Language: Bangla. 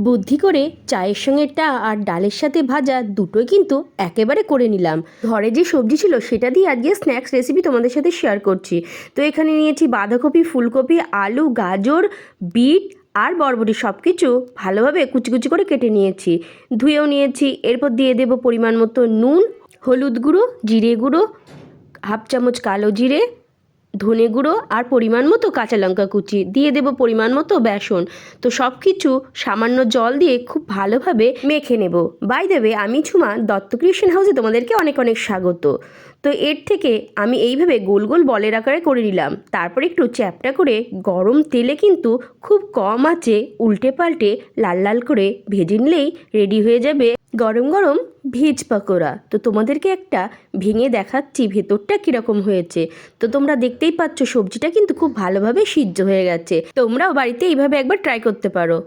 বুদ্ধি করে চায়ের সঙ্গে আর ডালের সাথে ভাজা দুটোই কিন্তু একেবারে করে নিলাম। ঘরে যে সবজি ছিল সেটা দিয়ে আজকে স্ন্যাক্স রেসিপি তোমাদের সাথে শেয়ার করছি। তো এখানে নিয়েছি বাঁধাকপি, ফুলকপি, আলু, গাজর, বিট আর বরবটি সব কিছু ভালোভাবে কুচি কুচি করে কেটে নিয়েছি, ধুয়েও নিয়েছি। এরপর দিয়ে দেব পরিমাণ মতো নুন, হলুদ গুঁড়ো, জিরে গুঁড়ো, হাফ চামচ কালো জিরে, ধনে গুঁড়ো আর পরিমাণ মতো কাঁচা লঙ্কা কুচি, দিয়ে দেব পরিমাণ মতো বেসন। তো সব কিছু সামান্য জল দিয়ে খুব ভালোভাবে মেখে নেব। বাই দ্য ওয়ে, আমি ঝুমা, দত্ত ক্রিয়েশন হাউসে তোমাদেরকে অনেক অনেক স্বাগত। তো এর থেকে আমি এইভাবে গোল গোল বলের আকারে করে নিলাম। তারপর একটু চ্যাপটা করে গরম তেলে কিন্তু খুব কম আঁচে উল্টে পাল্টে লাল লাল করে ভেজে নিলেই রেডি হয়ে যাবে গরম গরম ভেজ পকোড়া। তো তোমাদেরকে একটা ভেঙে দেখাচ্ছি ভেতরটা কীরকম হয়েছে। তো তোমরা দেখতেই পাচ্ছ সবজিটা কিন্তু খুব ভালোভাবে সিদ্ধ হয়ে গেছে। তোমরাও বাড়িতে এইভাবে একবার ট্রাই করতে পারো।